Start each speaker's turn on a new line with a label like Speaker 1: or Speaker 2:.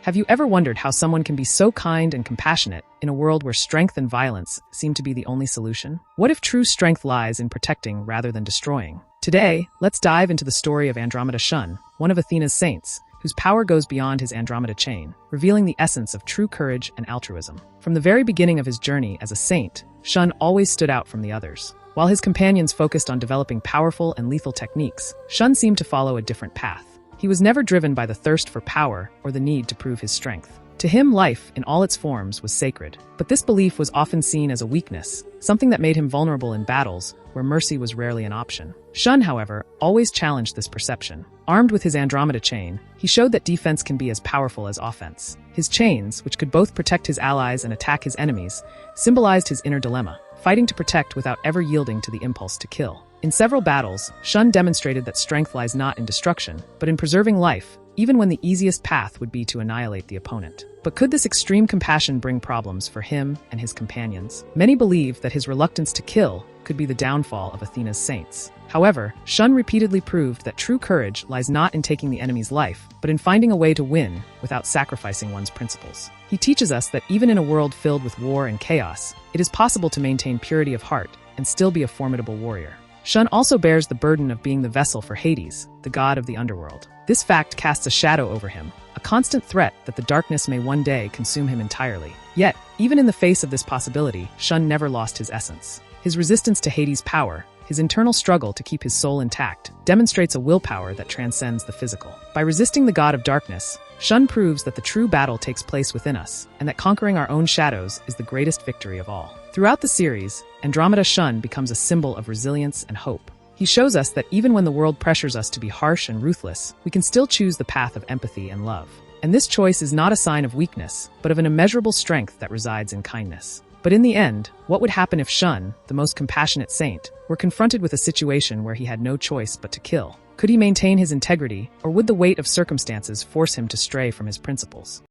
Speaker 1: Have you ever wondered how someone can be so kind and compassionate in a world where strength and violence seem to be the only solution? What if true strength lies in protecting rather than destroying? Today, let's dive into the story of Andromeda Shun, one of Athena's saints, whose power goes beyond his Andromeda chain, revealing the essence of true courage and altruism. From the very beginning of his journey as a saint, Shun always stood out from the others. While his companions focused on developing powerful and lethal techniques, Shun seemed to follow a different path. He was never driven by the thirst for power or the need to prove his strength. To him, life, in all its forms, was sacred. But this belief was often seen as a weakness, something that made him vulnerable in battles where mercy was rarely an option. Shun, however, always challenged this perception. Armed with his Andromeda chain, he showed that defense can be as powerful as offense. His chains, which could both protect his allies and attack his enemies, symbolized his inner dilemma, fighting to protect without ever yielding to the impulse to kill. In several battles, Shun demonstrated that strength lies not in destruction, but in preserving life, even when the easiest path would be to annihilate the opponent. But could this extreme compassion bring problems for him and his companions? Many believe that his reluctance to kill could be the downfall of Athena's saints. However, Shun repeatedly proved that true courage lies not in taking the enemy's life, but in finding a way to win without sacrificing one's principles. He teaches us that even in a world filled with war and chaos, it is possible to maintain purity of heart and still be a formidable warrior. Shun also bears the burden of being the vessel for Hades, the god of the underworld. This fact casts a shadow over him, a constant threat that the darkness may one day consume him entirely. Yet, even in the face of this possibility, Shun never lost his essence. His resistance to Hades' power, his internal struggle to keep his soul intact, demonstrates a willpower that transcends the physical. By resisting the god of darkness, Shun proves that the true battle takes place within us, and that conquering our own shadows is the greatest victory of all. Throughout the series, Andromeda Shun becomes a symbol of resilience and hope. He shows us that even when the world pressures us to be harsh and ruthless, we can still choose the path of empathy and love. And this choice is not a sign of weakness, but of an immeasurable strength that resides in kindness. But in the end, what would happen if Shun, the most compassionate saint, were confronted with a situation where he had no choice but to kill? Could he maintain his integrity, or would the weight of circumstances force him to stray from his principles?